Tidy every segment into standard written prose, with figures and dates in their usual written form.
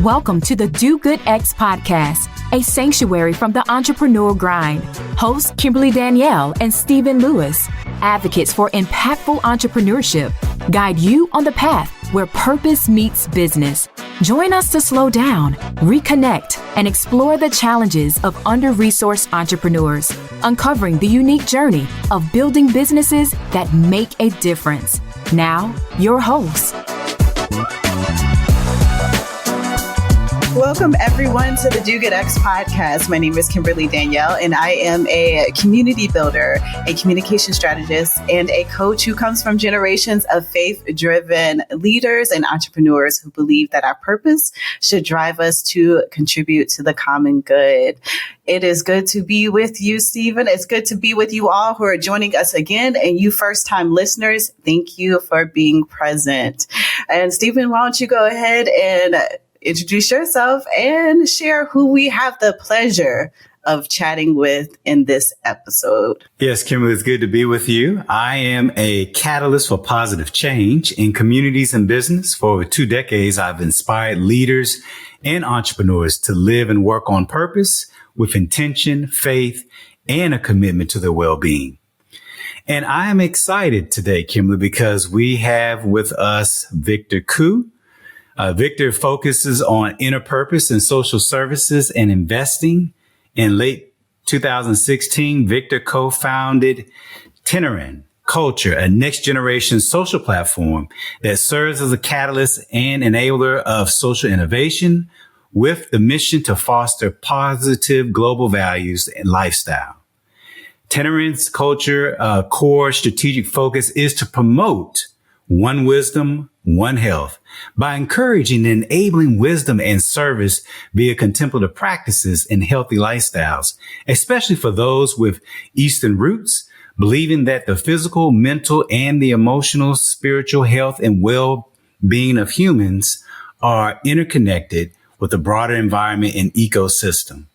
Welcome to the Do Good X podcast, a sanctuary from the entrepreneur grind. Hosts Kimberly Danielle and Stephen Lewis, advocates for impactful entrepreneurship, guide you on the path where purpose meets business. Join us to slow down, reconnect, and explore the challenges of under-resourced entrepreneurs, uncovering the unique journey of building businesses that make a difference. Now, your host. Welcome, everyone, to the Do Good X podcast. My name is Kimberly Danielle, and I am a community builder, a communication strategist, and a coach who comes from generations of faith-driven leaders and entrepreneurs who believe that our purpose should drive us to contribute to the common good. It is good to be with you, Stephen. It's good to be with you all who are joining us again. And you first-time listeners, thank you for being present. And Stephen, why don't you go ahead and introduce yourself and share who we have the pleasure of chatting with in this episode. Yes, Kimberly, it's good to be with you. I am a catalyst for positive change in communities and business. For over 2 decades, I've inspired leaders and entrepreneurs to live and work on purpose with intention, faith, and a commitment to their well-being. And I am excited today, Kimberly, because we have with us Victor Koo. Victor focuses on inner purpose and social services and investing. In late 2016, Victor co-founded Tianren Culture, a next generation social platform that serves as a catalyst and enabler of social innovation with the mission to foster positive global values and lifestyle. Tianren's Culture core strategic focus is to promote one wisdom, one health by encouraging and enabling wisdom and service via contemplative practices and healthy lifestyles, especially for those with Eastern roots, believing that the physical, mental, and the emotional, spiritual health and well-being of humans are interconnected with the broader environment and ecosystem.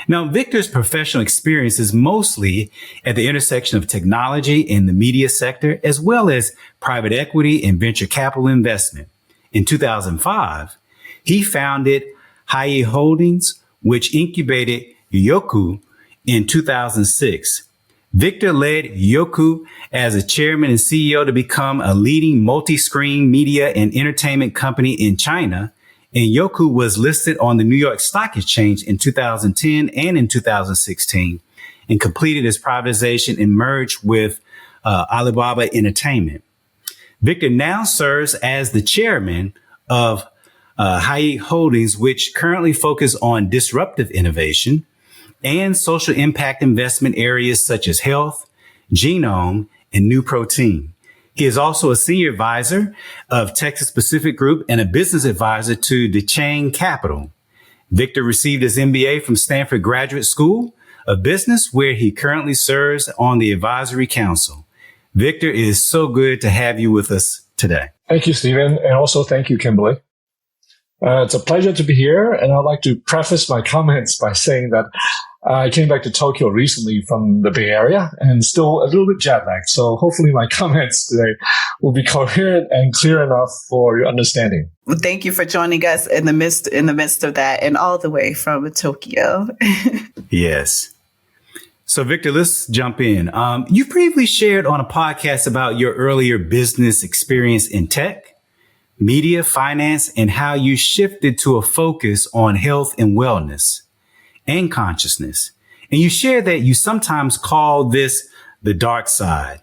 Now, Victor's professional experience is mostly at the intersection of technology in the media sector, as well as private equity and venture capital investment. In 2005, he founded Hai Holdings, which incubated Yoku in 2006. Victor led Yoku as a chairman and CEO to become a leading multi-screen media and entertainment company in China. And Yoku was listed on the New York Stock Exchange in 2010 and in 2016 and completed its privatization and merged with Alibaba Entertainment. Victor now serves as the chairman of Hai Holdings, which currently focus on disruptive innovation and social impact investment areas such as health, genome, and new protein. He is also a senior advisor of Texas Pacific Group and a business advisor to DeChain Capital. Victor received his MBA from Stanford Graduate School of Business, where he currently serves on the advisory council. Victor, it is so good to have you with us today. Thank you, Stephen. And also thank you, Kimberly. It's a pleasure to be here. And I'd like to preface my comments by saying that I came back to Tokyo recently from the Bay Area and still a little bit jet lagged. So hopefully my comments today will be coherent and clear enough for your understanding. Well, thank you for joining us in the midst of that and all the way from Tokyo. Yes. So, Victor, let's jump in. You previously shared on a podcast about your earlier business experience in tech, media, finance, and how you shifted to a focus on health and wellness and consciousness. And you share that you sometimes call this the dark side,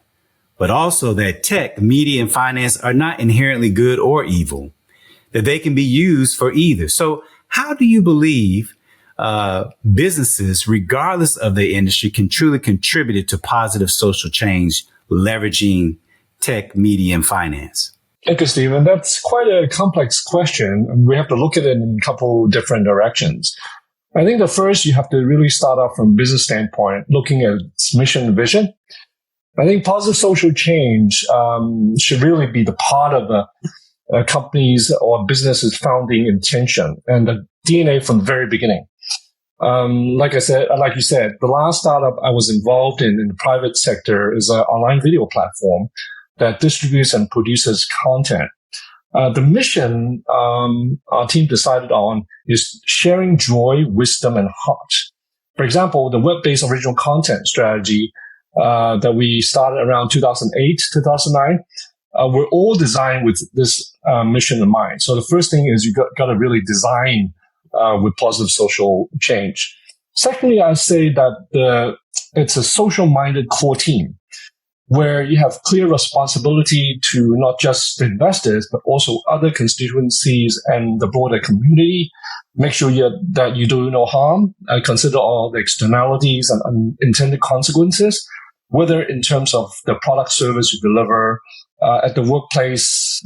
but also that tech, media, and finance are not inherently good or evil, that they can be used for either. So how do you believe businesses, regardless of their industry, can truly contribute to positive social change, leveraging tech, media, and finance? Thank you, Stephen. That's quite a complex question, and we have to look at it in a couple different directions. I think the first, you have to really start off from a business standpoint, looking at its mission and vision. I think positive social change should really be the part of a company's or business's founding intention and the DNA from the very beginning. Like you said, the last startup I was involved in the private sector is an online video platform that distributes and produces content The mission our team decided on is sharing joy, wisdom, and heart. For example, the web-based original content strategy that we started around 2008, 2009, were all designed with this mission in mind. So the first thing is you got to really design with positive social change. Secondly, I say that it's a social-minded core team where you have clear responsibility to not just the investors, but also other constituencies and the broader community. Make sure that you do no harm, consider all the externalities and unintended consequences, whether in terms of the product service you deliver at the workplace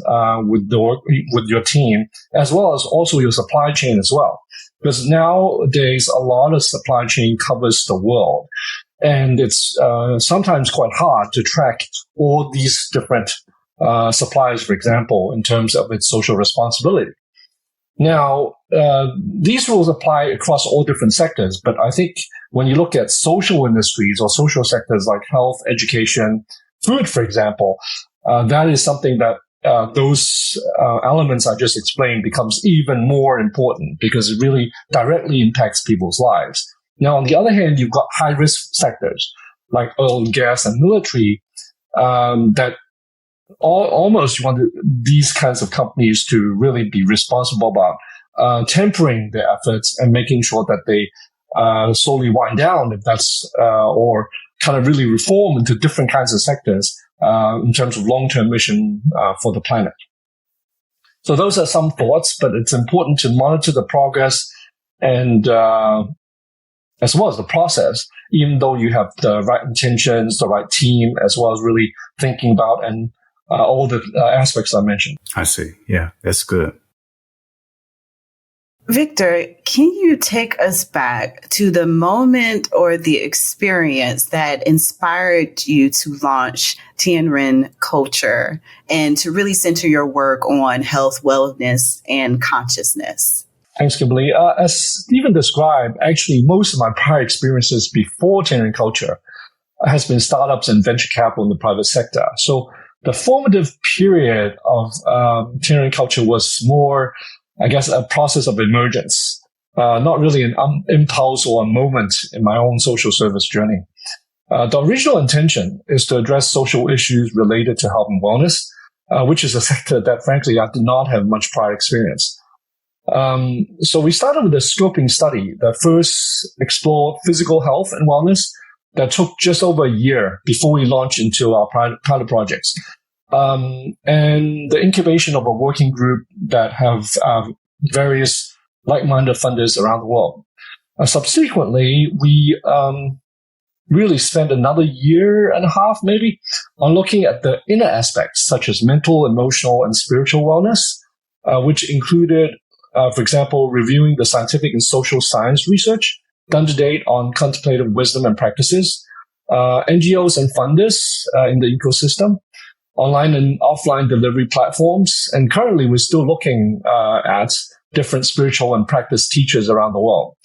with your team, as well as also your supply chain as well. Because nowadays, a lot of supply chain covers the world. And it's sometimes quite hard to track all these different suppliers, for example, in terms of its social responsibility. Now, these rules apply across all different sectors, but I think when you look at social industries or social sectors like health, education, food, for example, that is something that those elements I just explained becomes even more important because it really directly impacts people's lives. Now, on the other hand, you've got high-risk sectors like oil and gas and military that almost you want these kinds of companies to really be responsible about tempering their efforts and making sure that they slowly wind down if that's or kind of really reform into different kinds of sectors in terms of long-term mission for the planet. So those are some thoughts, but it's important to monitor the progress and as well as the process, even though you have the right intentions, the right team, as well as really thinking about and all the aspects I mentioned. I see. Yeah, that's good. Victor, can you take us back to the moment or the experience that inspired you to launch Tianren Culture and to really center your work on health, wellness, and consciousness? Thanks, Kimberly. As Stephen described, actually, most of my prior experiences before Tianren Culture has been startups and venture capital in the private sector. So the formative period of Tianren Culture was more, I guess, a process of emergence, not really an impulse or a moment in my own social service journey. The original intention is to address social issues related to health and wellness, which is a sector that, frankly, I did not have much prior experience. So we started with a scoping study that first explored physical health and wellness that took just over a year before we launched into our pilot projects. And the incubation of a working group that have various like-minded funders around the world. Subsequently, we really spent another year and a half, maybe, on looking at the inner aspects, such as mental, emotional, and spiritual wellness, which included for example, reviewing the scientific and social science research done to date on contemplative wisdom and practices, NGOs and funders in the ecosystem, online and offline delivery platforms. And currently, we're still looking at different spiritual and practice teachers around the world.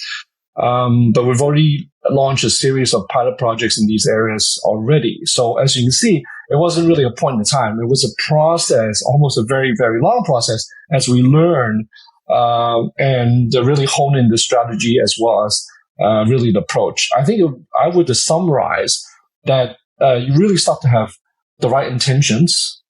But we've already launched a series of pilot projects in these areas already. So as you can see, it wasn't really a point in time. It was a process, almost a very, very long process as we learn and really hone in the strategy as well as really the approach. I think I would summarize that you really start to have the right intentions.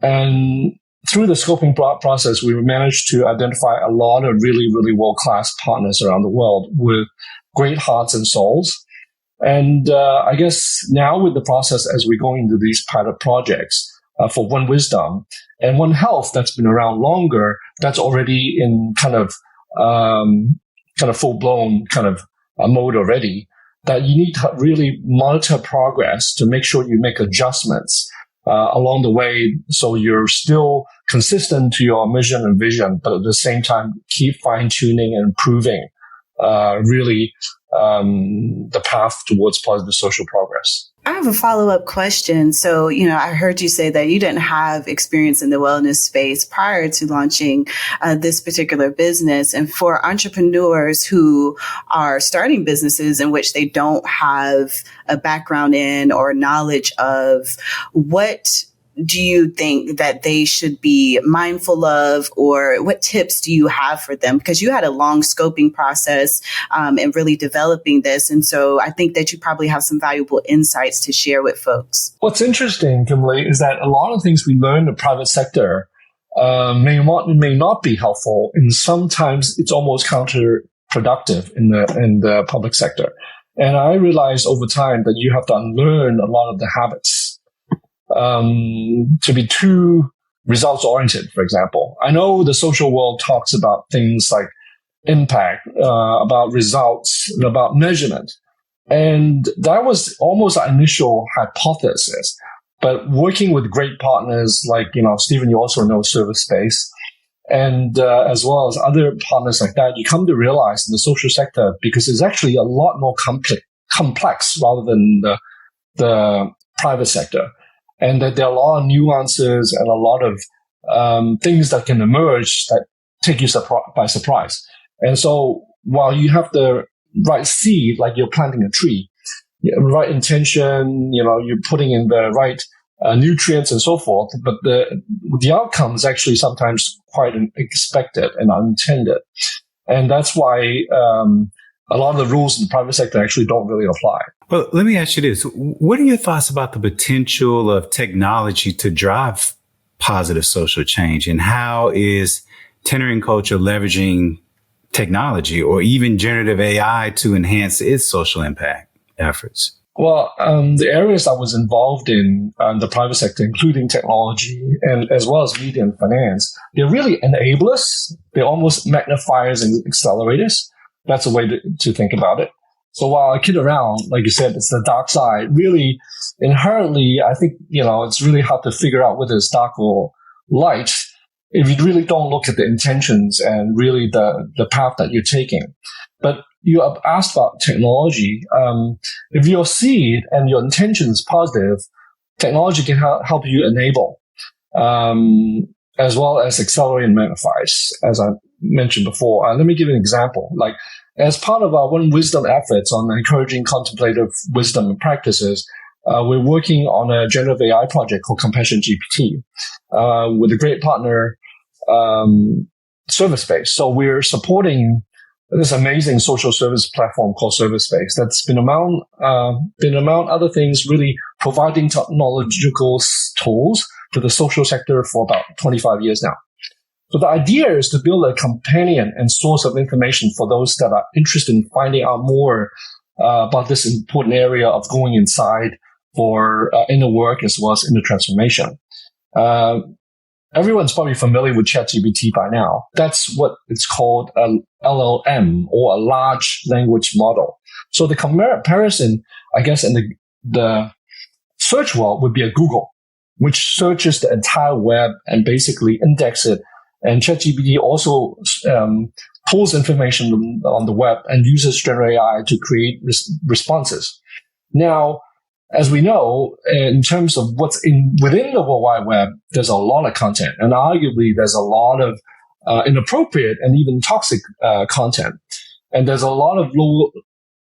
And through the scoping process, we managed to identify a lot of really, really world-class partners around the world with great hearts and souls. And I guess now with the process as we go into these pilot projects for One Wisdom and One Health that's been around longer, that's already in kind of full-blown kind of mode already, that you need to really monitor progress to make sure you make adjustments along the way so you're still consistent to your mission and vision, but at the same time keep fine-tuning and improving really the path towards positive social progress. I have a follow-up question. So, I heard you say that you didn't have experience in the wellness space prior to launching this particular business. And for entrepreneurs who are starting businesses in which they don't have a background in or knowledge of, what do you think that they should be mindful of, or what tips do you have for them? Because you had a long scoping process and really developing this. And so I think that you probably have some valuable insights to share with folks. What's interesting, Kimberly, is that a lot of things we learn in the private sector may not be helpful, and sometimes it's almost counterproductive in the public sector. And I realized over time that you have to unlearn a lot of the habits to be too results oriented. For example, I know the social world talks about things like impact, about results, about measurement, and that was almost our initial hypothesis. But working with great partners like, Stephen, you also know Service Space, and as well as other partners like that, you come to realize in the social sector, because it's actually a lot more complex rather than the private sector, and that there are a lot of nuances and a lot of things that can emerge that take you by surprise. And so while you have the right seed, like you're planting a tree, right intention, you're putting in the right nutrients and so forth, but the outcome is actually sometimes quite unexpected and unintended. And that's why a lot of the rules in the private sector actually don't really apply. Well, let me ask you this. What are your thoughts about the potential of technology to drive positive social change? And how is Tianren Culture leveraging technology or even generative AI to enhance its social impact efforts? Well, the areas I was involved in the private sector, including technology and as well as media and finance, they're really enablers. They're almost magnifiers and accelerators. That's a way to think about it. So while I kid around, like you said, it's the dark side. Really, inherently, I think, it's really hard to figure out whether it's dark or light if you really don't look at the intentions and really the path that you're taking. But you have asked about technology. If your seed and your intention is positive, technology can help you enable, as well as accelerate and magnifies, as I mentioned before. Let me give you an example. Like, as part of our One Wisdom efforts on encouraging contemplative wisdom practices, we're working on a generative AI project called Compassion GPT with a great partner, Service Space. So we're supporting this amazing social service platform called Service Space that's been among other things really providing technological tools to the social sector for about 25 years now. So the idea is to build a companion and source of information for those that are interested in finding out more about this important area of going inside for inner work as well as inner transformation. Everyone's probably familiar with ChatGPT by now. That's what it's called a LLM, or a large language model. So the comparison, I guess, in the search world would be a Google, which searches the entire web and basically indexes it. And ChatGPT also pulls information on the web and uses generative AI to create responses. Now, as we know, in terms of what's within the World Wide Web, there's a lot of content, and arguably there's a lot of inappropriate and even toxic content, and there's a lot of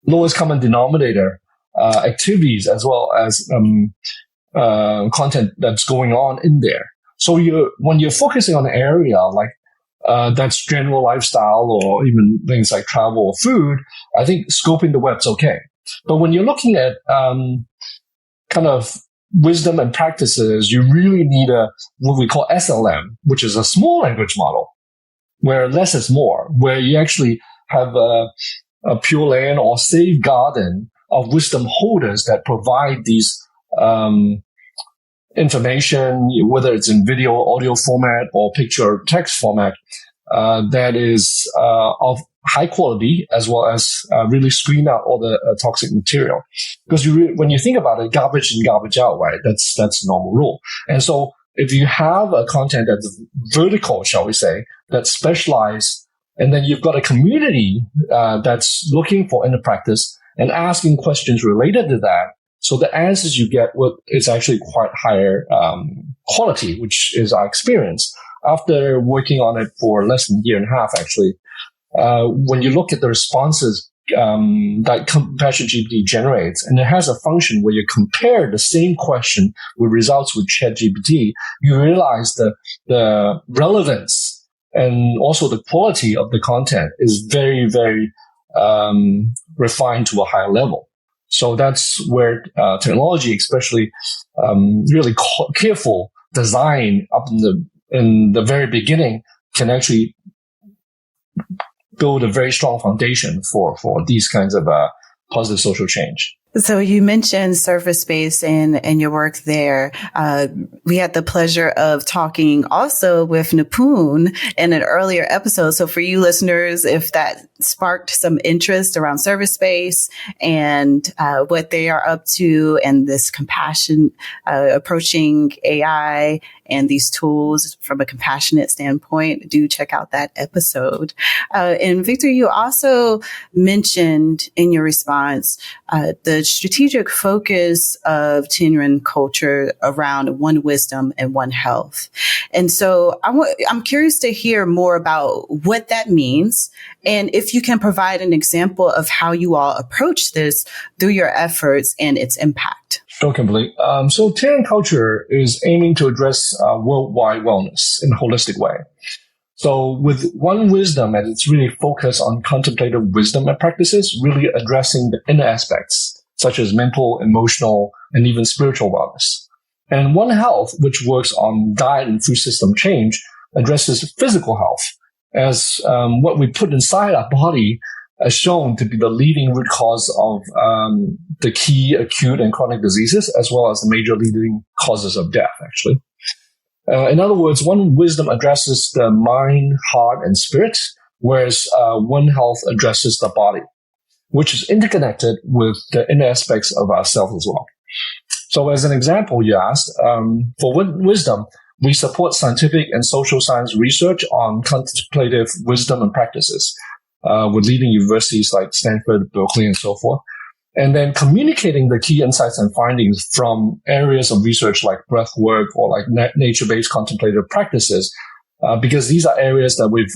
lowest common denominator activities as well as content that's going on in there. So when you're focusing on an area like that's general lifestyle or even things like travel or food, I think scoping the web's okay. But when you're looking at kind of wisdom and practices, you really need what we call SLM, which is a small language model, where less is more, where you actually have a pure land or safe garden of wisdom holders that provide these information, whether it's in video, audio format, or picture or text format, that is of high quality, as well as really screen out all the toxic material. Because when you think about it, garbage in, garbage out, right? That's a normal rule. And so if you have a content that's vertical, shall we say, that's specialized, and then you've got a community that's looking for inner practice and asking questions related to that, so the answers you get is actually quite higher quality, which is our experience. After working on it for less than a year and a half, actually, when you look at the responses that Compassion GPT generates, and it has a function where you compare the same question with results with ChatGPT, you realize the relevance and also the quality of the content is very, very refined to a higher level. So that's where technology, especially really careful design up in the very beginning, can actually build a very strong foundation for these kinds of positive social change. So you mentioned service-based and your work there. We had the pleasure of talking also with Nipun in an earlier episode. So for you listeners, if that sparked some interest around service-based and what they are up to and this compassion, approaching AI and these tools from a compassionate standpoint, do check out that episode. And Victor, you also mentioned in your response the strategic focus of Tianren Culture around one wisdom and one health. And so I'm curious to hear more about what that means, and if you can provide an example of how you all approach this through your efforts and its impact. Sure, Kimberly. So Tianren Culture is aiming to address worldwide wellness in a holistic way. So with one wisdom, and it's really focused on contemplative wisdom and practices, really addressing the inner aspects, such as mental, emotional, and even spiritual wellness. And one health, which works on diet and food system change, addresses physical health, as what we put inside our body is shown to be the leading root cause of the key acute and chronic diseases, as well as the major leading causes of death, actually. In other words, one wisdom addresses the mind, heart, and spirit, whereas one health addresses the body, which is interconnected with the inner aspects of ourselves as well. So as an example, you asked, for wisdom, we support scientific and social science research on contemplative wisdom and practices with leading universities like Stanford, Berkeley, and so forth. And then communicating the key insights and findings from areas of research like breath work or like nature-based contemplative practices, because these are areas that we've,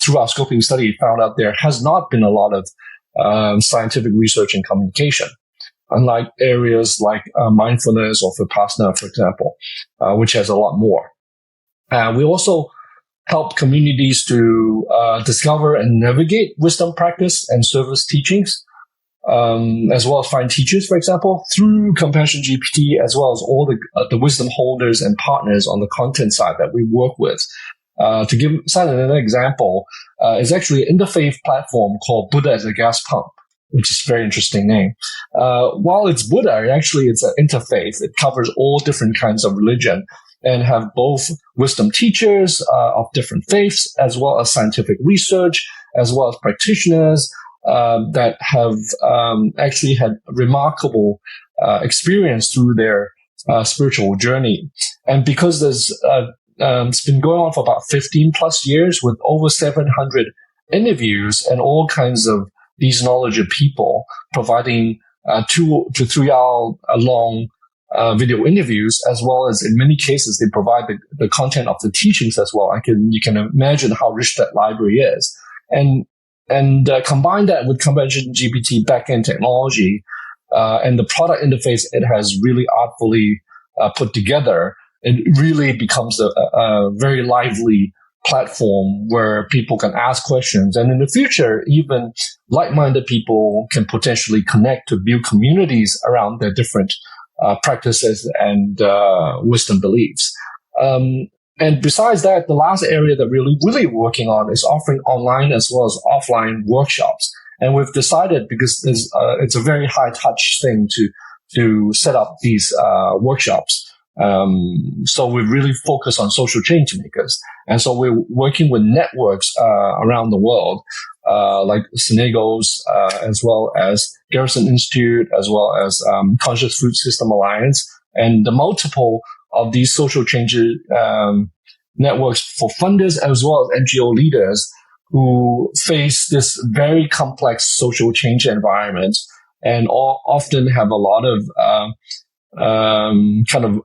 through our scoping study, found out there has not been a lot of scientific research and communication, unlike areas like mindfulness or Vipassana, for example, which has a lot more. We also help communities to discover and navigate wisdom practice and service teachings, as well as find teachers, for example, through Compassion GPT, as well as all the wisdom holders and partners on the content side that we work with. To cite another example, is actually an interfaith platform called Buddha as a Gas Pump, which is a very interesting name. While it's Buddha, actually it's an interfaith. It covers all different kinds of religion and have both wisdom teachers of different faiths, as well as scientific research, as well as practitioners that have actually had remarkable experience through their spiritual journey. And because there's it's been going on for about 15 plus years with over 700 interviews and all kinds of these knowledgeable people providing 2 to 3 hour long video interviews, as well as in many cases they provide the content of the teachings as well. You can imagine how rich that library is, and combine that with Compassion GPT backend technology and the product interface it has really artfully put together. It really becomes a very lively platform where people can ask questions. And in the future, even like-minded people can potentially connect to build communities around their different practices and wisdom beliefs. And besides that, the last area that we're really working on is offering online as well as offline workshops. And we've decided, because it's a very high-touch thing to set up these workshops. So we really focus on social change makers. And so we're working with networks around the world, like Senegos, as well as Garrison Institute, as well as Conscious Food System Alliance, and the multiple of these social change networks for funders as well as NGO leaders who face this very complex social change environment and often have a lot of kind of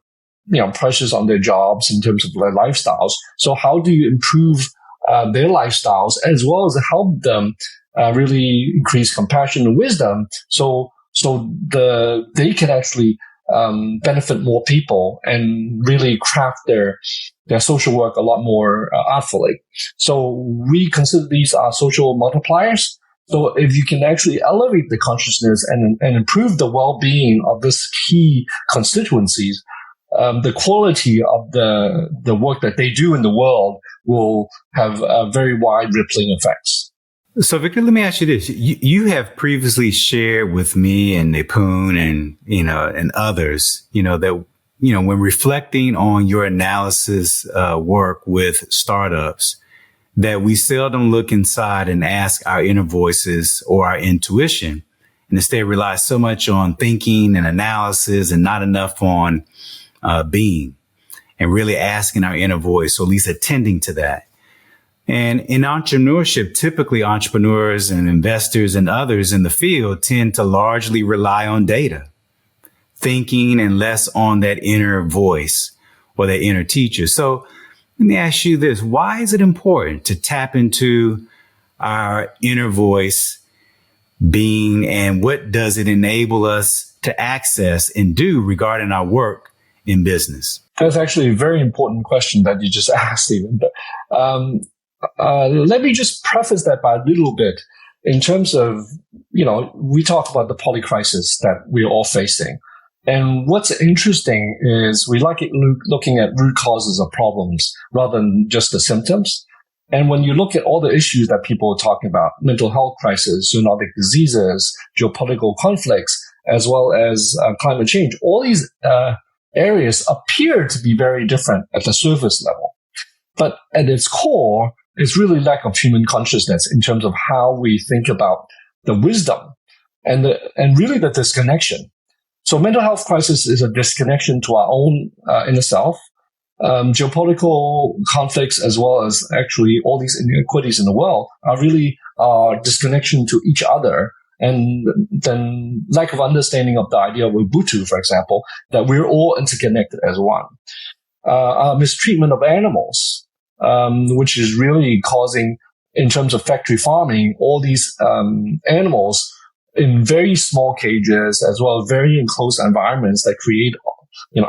pressures on their jobs in terms of their lifestyles. So how do you improve their lifestyles as well as help them really increase compassion and wisdom. So they can actually benefit more people and really craft their social work a lot more artfully. So we consider these are social multipliers. So if you can actually elevate the consciousness and improve the well-being of this key constituencies, the quality of the work that they do in the world will have very wide rippling effects. So, Victor, let me ask you this. You have previously shared with me and Nipun and others, that, when reflecting on your analysis work with startups, that we seldom look inside and ask our inner voices or our intuition, and instead rely so much on thinking and analysis and not enough on being and really asking our inner voice, or at least attending to that. And in entrepreneurship, typically entrepreneurs and investors and others in the field tend to largely rely on data, thinking, and less on that inner voice or that inner teacher. So let me ask you this. Why is it important to tap into our inner voice being, and what does it enable us to access and do regarding our work in business? That's actually a very important question that you just asked, Stephen. Let me just preface that by a little bit in terms of, we talk about the polycrisis that we're all facing. And what's interesting is we like it looking at root causes of problems rather than just the symptoms. And when you look at all the issues that people are talking about, mental health crisis, zoonotic diseases, geopolitical conflicts, as well as climate change, all these areas appear to be very different at the surface level. But at its core, it's really lack of human consciousness in terms of how we think about the wisdom and really the disconnection. So mental health crisis is a disconnection to our own inner self. Geopolitical conflicts, as well as actually all these inequities in the world, are really disconnection to each other. And then lack of understanding of the idea of Ubuntu, for example, that we're all interconnected as one. Mistreatment of animals, which is really causing, in terms of factory farming, all these animals in very small cages, as well as very enclosed environments that create,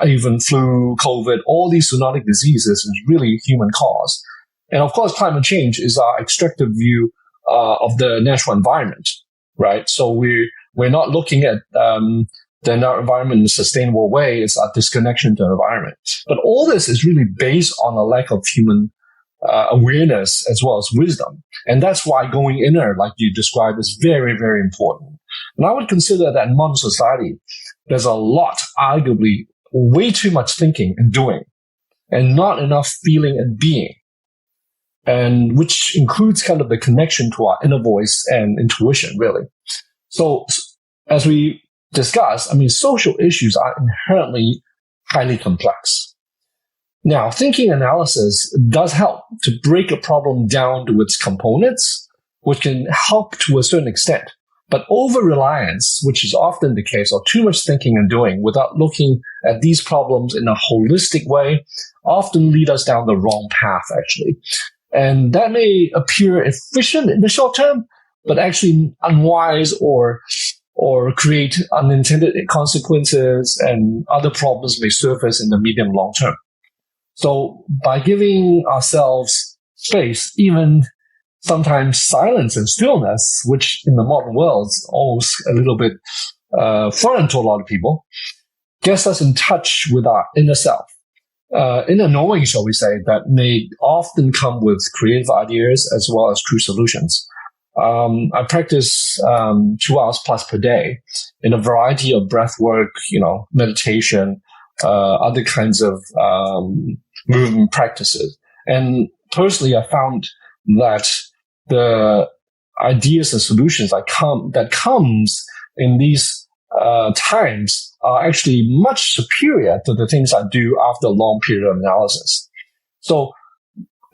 even flu, COVID, all these zoonotic diseases is really human cause. And of course, climate change is our extractive view of the natural environment, right? So we're not looking at the environment in a sustainable way. It's a disconnection to the environment. But all this is really based on a lack of human awareness as well as wisdom. And that's why going inner, like you described, is very, very important. And I would consider that in modern society, there's a lot, arguably, way too much thinking and doing, and not enough feeling and being, and which includes kind of the connection to our inner voice and intuition, really. So as we discussed, social issues are inherently highly complex. Now, thinking analysis does help to break a problem down to its components, which can help to a certain extent. But over-reliance, which is often the case, or too much thinking and doing without looking at these problems in a holistic way, often lead us down the wrong path, actually. And that may appear efficient in the short term, but actually unwise or create unintended consequences, and other problems may surface in the medium long term. So by giving ourselves space, even sometimes silence and stillness, which in the modern world is almost a little bit foreign to a lot of people, gets us in touch with our inner self. Inner knowing, shall we say, that may often come with creative ideas as well as true solutions. I practice 2 hours plus per day in a variety of breath work, meditation, other kinds of movement practices. And personally, I found that the ideas and solutions that comes in these times are actually much superior to the things I do after a long period of analysis. So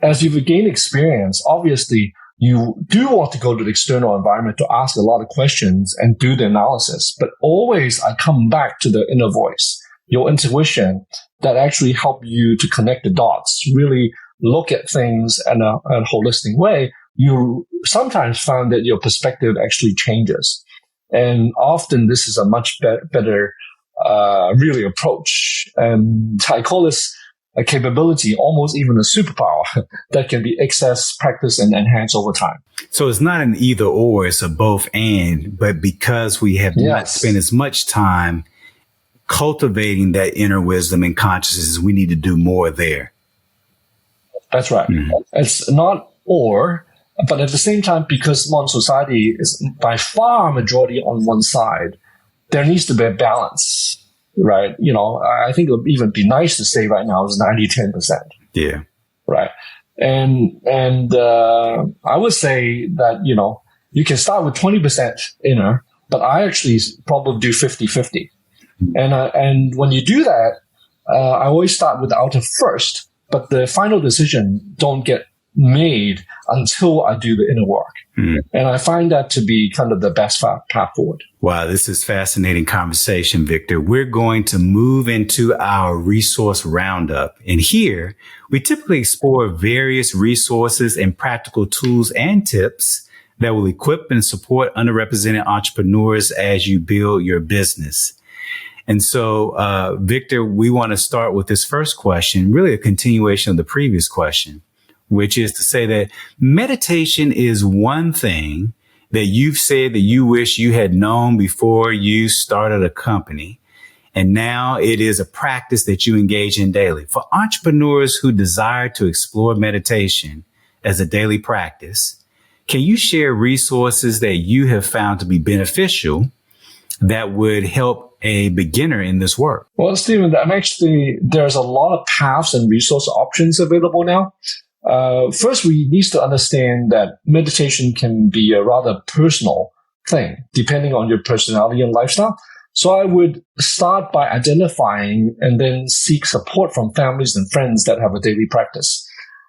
as you've gained experience, obviously you do want to go to the external environment to ask a lot of questions and do the analysis. But always I come back to the inner voice, your intuition, that actually help you to connect the dots, really look at things in a holistic way, you sometimes found that your perspective actually changes. And often this is a much better really approach. And I call this a capability, almost even a superpower that can be accessed, practiced, and enhanced over time. So it's not an either or, it's a both and, but because we have not spent as much time cultivating that inner wisdom and consciousness, we need to do more there. That's right. Mm-hmm. It's not or, but at the same time, because modern society is by far majority on one side, there needs to be a balance. Right. I think it would even be nice to say right now is 90-10%. Yeah. Right. And I would say that, you can start with 20% inner, but I actually probably do 50-50. And when you do that, I always start with the outer first, but the final decision don't get made until I do the inner work. Mm. And I find that to be kind of the best path forward. Wow, this is fascinating conversation, Victor. We're going to move into our resource roundup. And here, we typically explore various resources and practical tools and tips that will equip and support underrepresented entrepreneurs as you build your business. And so, Victor, we want to start with this first question, really a continuation of the previous question, which is to say that meditation is one thing that you've said that you wish you had known before you started a company. And now it is a practice that you engage in daily. For entrepreneurs who desire to explore meditation as a daily practice, can you share resources that you have found to be beneficial that would help a beginner in this work? Well, Stephen, there's a lot of paths and resource options available now. First, we need to understand that meditation can be a rather personal thing, depending on your personality and lifestyle. So I would start by identifying and then seek support from families and friends that have a daily practice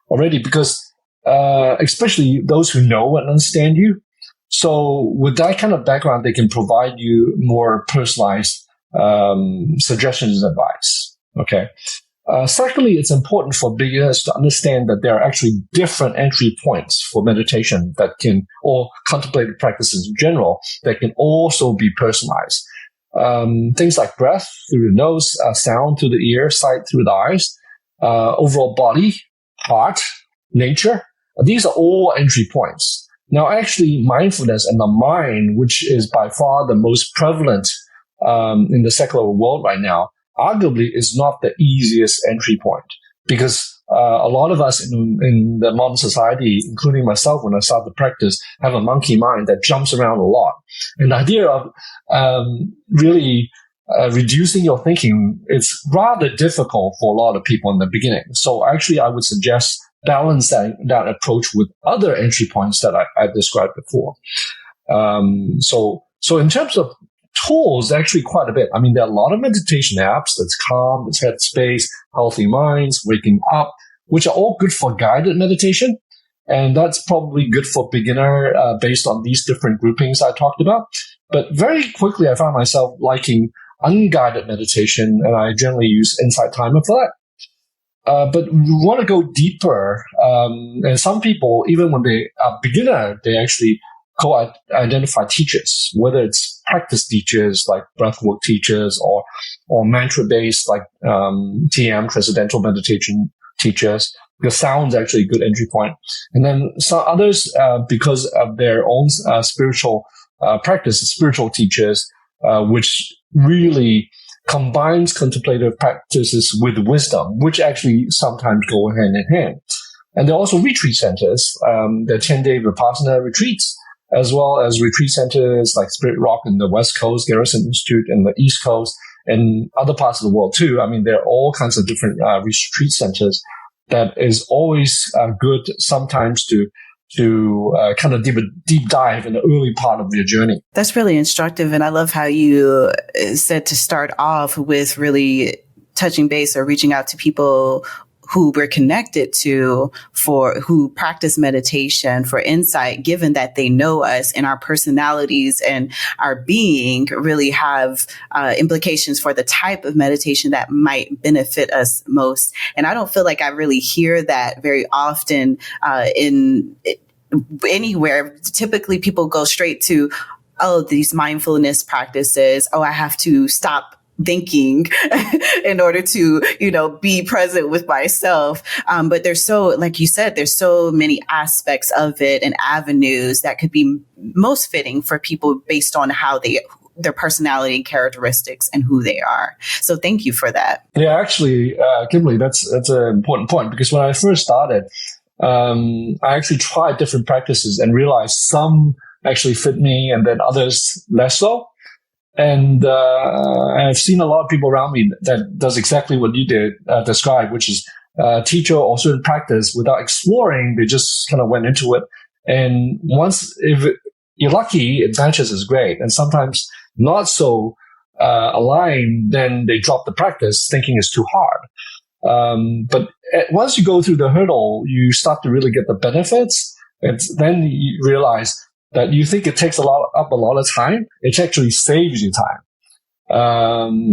already, because especially those who know and understand you. So with that kind of background, they can provide you more personalized suggestions and advice. Okay. Secondly, it's important for beginners to understand that there are actually different entry points for meditation or contemplative practices in general, that can also be personalized. Things like breath through the nose, sound through the ear, sight through the eyes, overall body, heart, nature. These are all entry points. Now, actually, mindfulness and the mind, which is by far the most prevalent in the secular world right now, arguably is not the easiest entry point, because a lot of us in the modern society, including myself when I started to practice, have a monkey mind that jumps around a lot. And the idea of really reducing your thinking, it's rather difficult for a lot of people in the beginning. So actually, I would suggest balance that approach with other entry points that I described before. So in terms of tools, actually quite a bit. I mean, there are a lot of meditation apps. That's Calm, that's Headspace, Healthy Minds, Waking Up, which are all good for guided meditation. And that's probably good for beginner based on these different groupings I talked about. But very quickly, I found myself liking unguided meditation, and I generally use Insight Timer for that. But we want to go deeper. And some people, even when they are beginner, they actually identify teachers, whether it's practice teachers like breathwork teachers or mantra-based like TM, Transcendental Meditation teachers. Because sound's actually a good entry point. And then some others, because of their own spiritual practice, spiritual teachers, which really combines contemplative practices with wisdom, which actually sometimes go hand in hand. And there are also retreat centers. There are 10-day Vipassana retreats, as well as retreat centers like Spirit Rock in the West Coast, Garrison Institute in the East Coast, and other parts of the world too. I mean, there are all kinds of different retreat centers that is always good sometimes to kind of deep dive in the early part of your journey. That's really instructive. And I love how you said to start off with really touching base or reaching out to people who we're connected to who practice meditation for insight, given that they know us and our personalities and our being really have implications for the type of meditation that might benefit us most. And I don't feel like I really hear that very often anywhere, typically people go straight to, oh, these mindfulness practices. Oh, I have to stop thinking in order to, be present with myself. But there's so, like you said, there's so many aspects of it and avenues that could be most fitting for people based on how their personality and characteristics and who they are. So thank you for that. Yeah, actually, Kimberly, that's an important point, because when I first started, I actually tried different practices and realized some actually fit me and then others less so. And I've seen a lot of people around me that does exactly what you did describe, which is teach or certain practice without exploring. They just kind of went into it. And once, if you're lucky, it matches is great. And sometimes not so aligned, then they drop the practice thinking it's too hard. But once you go through the hurdle, you start to really get the benefits. And then you realize that you think it takes up a lot of time. It actually saves you time.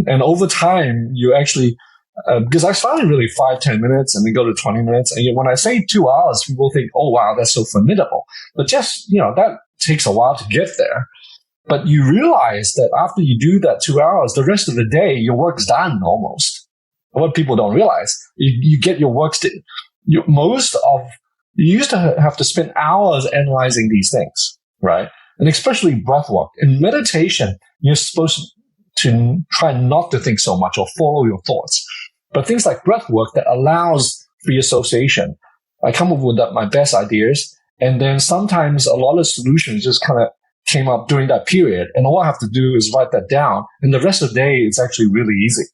And over time, you actually, because I started really 5-10 minutes and then go to 20 minutes. And when I say 2 hours, people think, oh, wow, that's so formidable. But just, that takes a while to get there. But you realize that after you do that 2 hours, the rest of the day, your work's done almost. What people don't realize, you get your work, you used to have to spend hours analyzing these things, right? And especially breath work. In meditation, you're supposed to try not to think so much or follow your thoughts. But things like breath work that allows free association, I come up with my best ideas. And then sometimes a lot of solutions just kind of came up during that period. And all I have to do is write that down. And the rest of the day, it's actually really easy.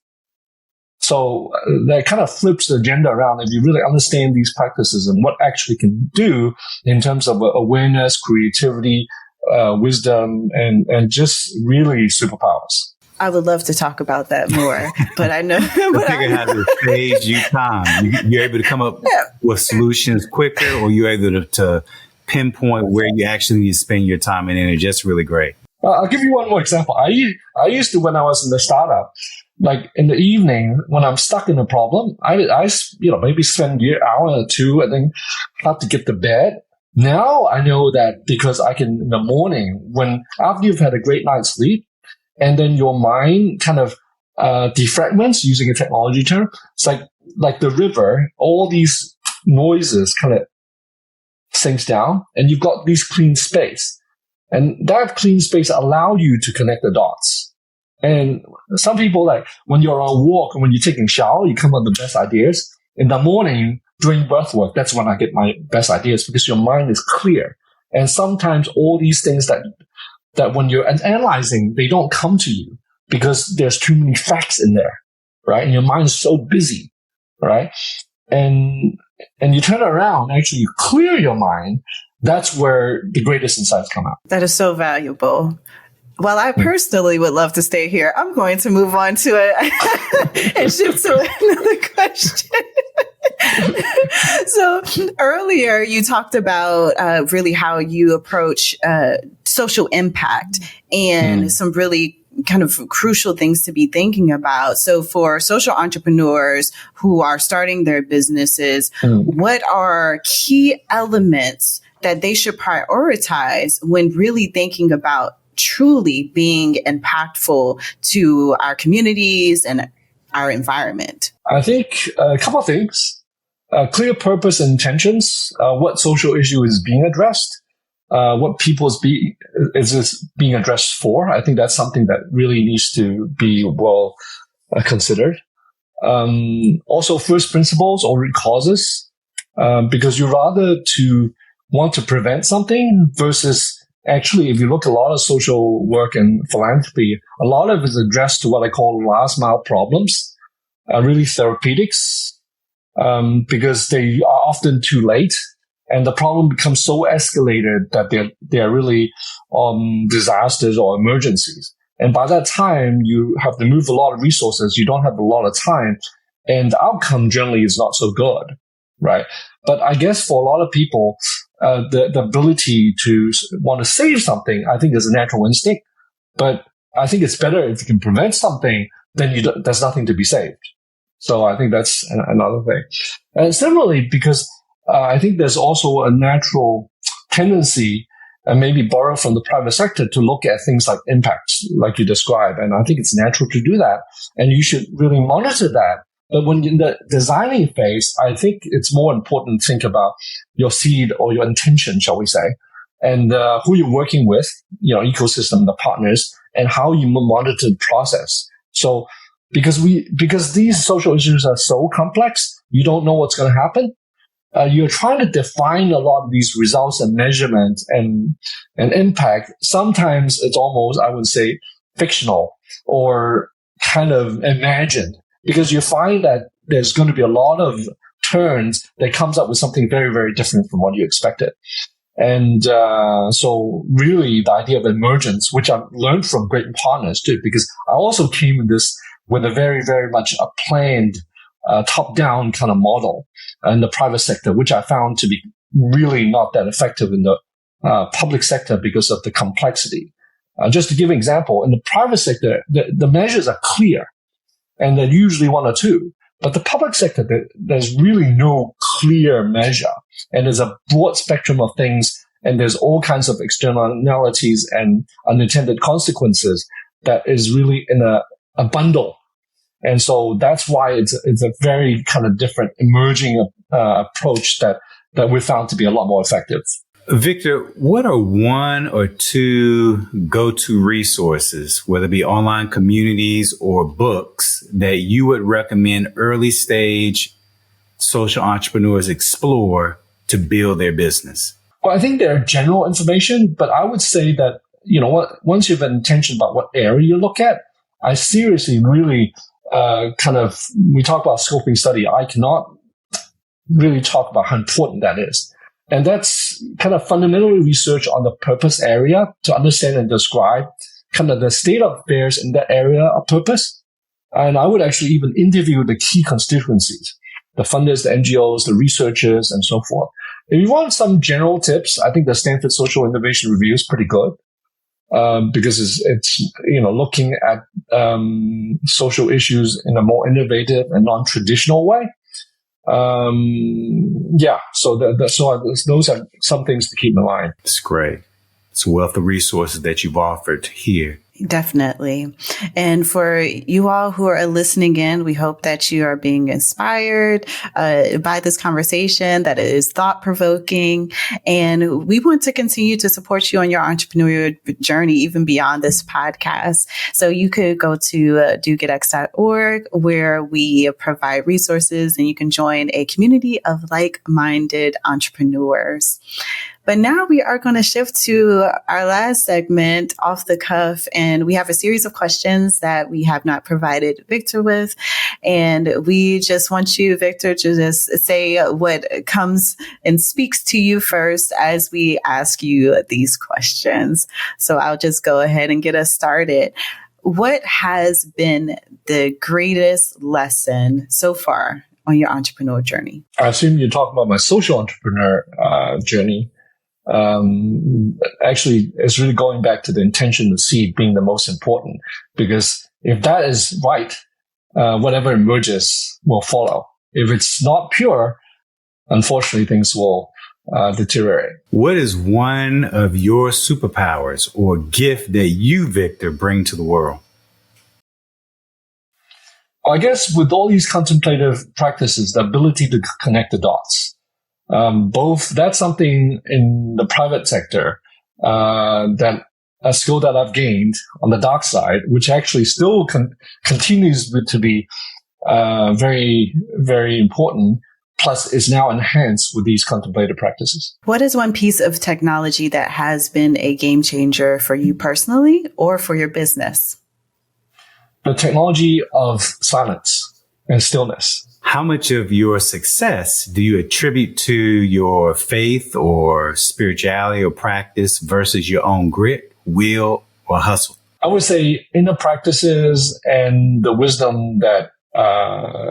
So that kind of flips the agenda around if you really understand these practices and what actually can do in terms of awareness, creativity, wisdom, and just really superpowers. I would love to talk about that more, but I know. The figure has to save you time. You're able to come up with solutions quicker, or you're able to pinpoint where you actually need to spend your time and energy. That's really great. I'll give you one more example. I used to, when I was in the startup, like in the evening when I'm stuck in a problem, I maybe spend an hour or two and then have to get to bed. Now I know that because I can in the morning, when after you've had a great night's sleep, and then your mind kind of defragments, using a technology term. It's like the river, all these noises kind of sinks down, and you've got this clean space. And that clean space allow you to connect the dots. And some people, like when you're on a walk and when you're taking a shower, you come up with the best ideas. In the morning, doing breath work, that's when I get my best ideas, because your mind is clear. And sometimes all these things that when you're analyzing, they don't come to you because there's too many facts in there, right? And your mind is so busy, right? And you turn it around, actually you clear your mind. That's where the greatest insights come out. That is so valuable. While I personally would love to stay here, I'm going to move on to it and shift to another question. So earlier you talked about really how you approach social impact and some really kind of crucial things to be thinking about. So for social entrepreneurs who are starting their businesses, what are key elements that they should prioritize when really thinking about truly being impactful to our communities and our environment? I think a couple of things. Clear purpose and intentions, what social issue is being addressed, what people is this being addressed for. I think that's something that really needs to be well considered. Also, first principles or root causes, because you rather to want to prevent something versus actually, if you look at a lot of social work and philanthropy, a lot of it is addressed to what I call last mile problems, really therapeutics. Because they are often too late, and the problem becomes so escalated that they're really disasters or emergencies. And by that time, you have to move a lot of resources. You don't have a lot of time, and the outcome generally is not so good, right? But I guess for a lot of people, the ability to want to save something, I think, is a natural instinct. But I think it's better if you can prevent something, then there's nothing to be saved. So I think that's another thing. And similarly, because I think there's also a natural tendency and maybe borrow from the private sector to look at things like impact, like you described. And I think it's natural to do that. And you should really monitor that. But when in the designing phase, I think it's more important to think about your seed or your intention, shall we say, and who you're working with, ecosystem, the partners, and how you monitor the process. So because these social issues are so complex, you don't know what's going to happen. You're trying to define a lot of these results and measurement and impact. Sometimes it's almost, I would say, fictional or kind of imagined, because you find that there's going to be a lot of turns that comes up with something very, very different from what you expected. And so really the idea of emergence, which I've learned from great partners too, because I also came in this with a very, very much a planned top-down kind of model in the private sector, which I found to be really not that effective in the public sector because of the complexity. Just to give an example, in the private sector, the measures are clear, and they're usually one or two. But the public sector, there's really no clear measure, and there's a broad spectrum of things, and there's all kinds of externalities and unintended consequences that is really in a bundle. And so that's why it's a very kind of different emerging approach that we found to be a lot more effective. Victor, what are one or two go-to resources, whether it be online communities or books, that you would recommend early stage social entrepreneurs explore to build their business? Well, I think there are general information, but I would say that, once you have an intention about what area you look at, I seriously really we talk about scoping study. I cannot really talk about how important that is. And that's kind of fundamentally research on the purpose area to understand and describe kind of the state of affairs in that area of purpose. And I would actually even interview the key constituencies, the funders, the NGOs, the researchers, and so forth. If you want some general tips, I think the Stanford Social Innovation Review is pretty good. Because it's looking at social issues in a more innovative and non-traditional way. So those are some things to keep in mind. It's great. It's a wealth of resources that you've offered here. Definitely. And for you all who are listening in, we hope that you are being inspired by this conversation, that it is thought-provoking. And we want to continue to support you on your entrepreneurial journey, even beyond this podcast. So you could go to dogetx.org, where we provide resources, and you can join a community of like-minded entrepreneurs. But now we are going to shift to our last segment, Off the Cuff, and we have a series of questions that we have not provided Victor with. And we just want you, Victor, to just say what comes and speaks to you first as we ask you these questions. So I'll just go ahead and get us started. What has been the greatest lesson so far on your entrepreneurial journey? I assume you're talking about my social entrepreneur journey. Actually, it's really going back to the intention, the seed being the most important, because if that is right, whatever emerges will follow. If it's not pure, unfortunately, things will deteriorate. What is one of your superpowers or gift that you, Victor, bring to the world? I guess with all these contemplative practices, the ability to connect the dots. That's something in the private sector, that a skill that I've gained on the dark side, which actually still continues to be, very, very important, plus is now enhanced with these contemplative practices. What is one piece of technology that has been a game changer for you personally or for your business? The technology of silence and stillness. How much of your success do you attribute to your faith or spirituality or practice versus your own grit, will, or hustle? I would say inner practices and the wisdom that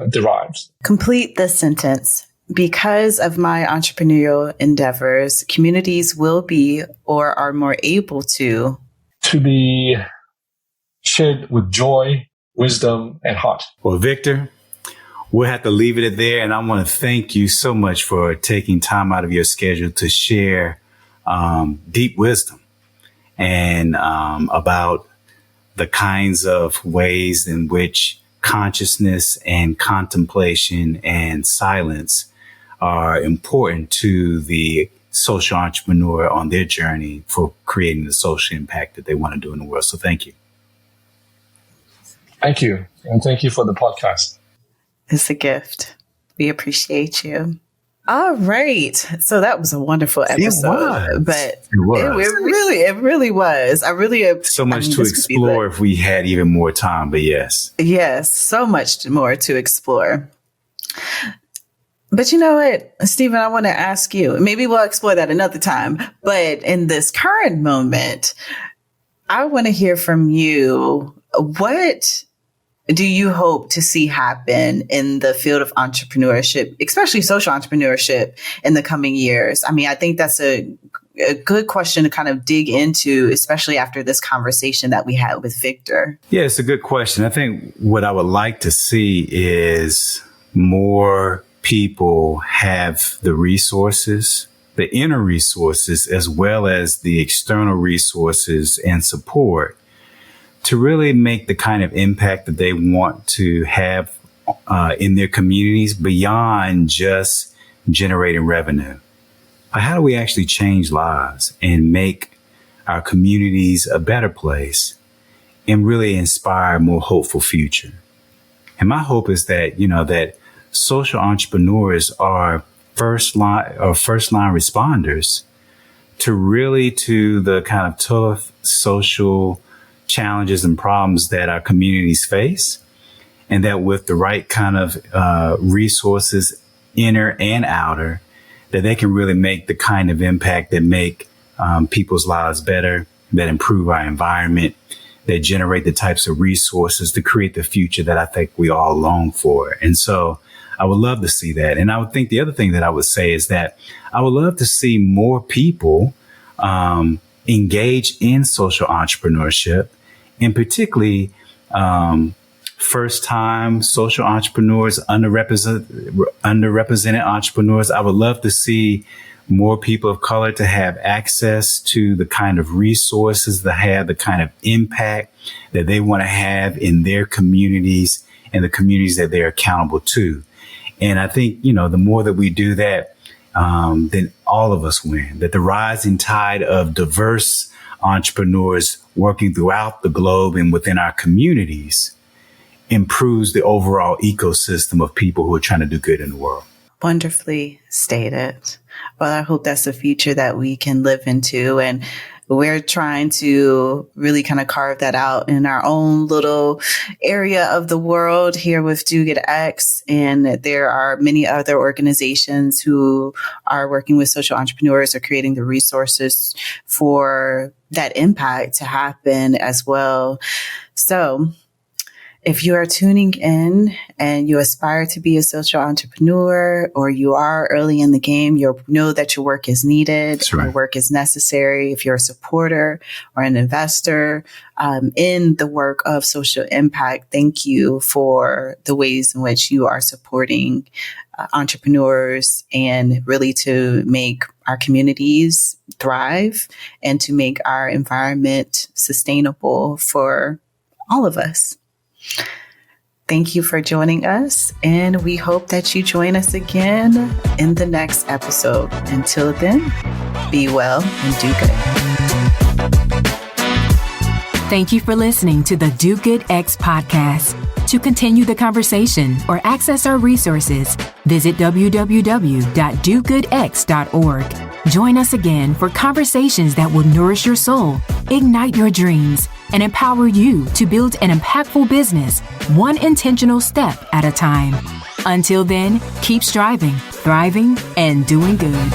derives. Complete the sentence. Because of my entrepreneurial endeavors, communities will be or are more able to be shared with joy, wisdom, and heart. Well, Victor, we'll have to leave it there. And I want to thank you so much for taking time out of your schedule to share deep wisdom and about the kinds of ways in which consciousness and contemplation and silence are important to the social entrepreneur on their journey for creating the social impact that they want to do in the world. So thank you. Thank you. And thank you for the podcast. It's a gift. We appreciate you. All right. So that was a wonderful episode. It really was. I really so much to explore if we had even more time, but yes. Yes, so much more to explore. But you know what, Stephen, I want to ask you, maybe we'll explore that another time, but in this current moment, I want to hear from you. What do you hope to see happen in the field of entrepreneurship, especially social entrepreneurship, in the coming years? I mean, I think that's a good question to kind of dig into, especially after this conversation that we had with Victor. Yeah, it's a good question. I think what I would like to see is more people have the resources, the inner resources, as well as the external resources and support to really make the kind of impact that they want to have in their communities beyond just generating revenue. How do we actually change lives and make our communities a better place and really inspire a more hopeful future? And my hope is that, that social entrepreneurs are first line responders to the kind of tough social challenges and problems that our communities face, and that with the right kind of resources, inner and outer, that they can really make the kind of impact that make people's lives better, that improve our environment, that generate the types of resources to create the future that I think we all long for. And so I would love to see that. And I would think the other thing that I would say is that I would love to see more people engage in social entrepreneurship, and particularly first-time social entrepreneurs, underrepresented entrepreneurs. I would love to see more people of color to have access to the kind of resources, to have the kind of impact that they want to have in their communities and the communities that they're accountable to. And I think, the more that we do that, then all of us win, that the rising tide of diverse entrepreneurs working throughout the globe and within our communities improves the overall ecosystem of people who are trying to do good in the world. Wonderfully stated. Well, I hope that's the future that we can live into. And we're trying to really kind of carve that out in our own little area of the world here with Do Good X. And there are many other organizations who are working with social entrepreneurs or creating the resources for that impact to happen as well. So if you are tuning in and you aspire to be a social entrepreneur, or you are early in the game, you know that your work is needed. That's right. Your work is necessary. If you're a supporter or an investor in the work of social impact, thank you for the ways in which you are supporting entrepreneurs and really to make our communities thrive and to make our environment sustainable for all of us. Thank you for joining us, and we hope that you join us again in the next episode. Until then, be well and do good. Thank you for listening to the Do Good X podcast. To continue the conversation or access our resources, visit www.dogoodx.org. Join us again for conversations that will nourish your soul, ignite your dreams, and empower you to build an impactful business, one intentional step at a time. Until then, keep striving, thriving, and doing good.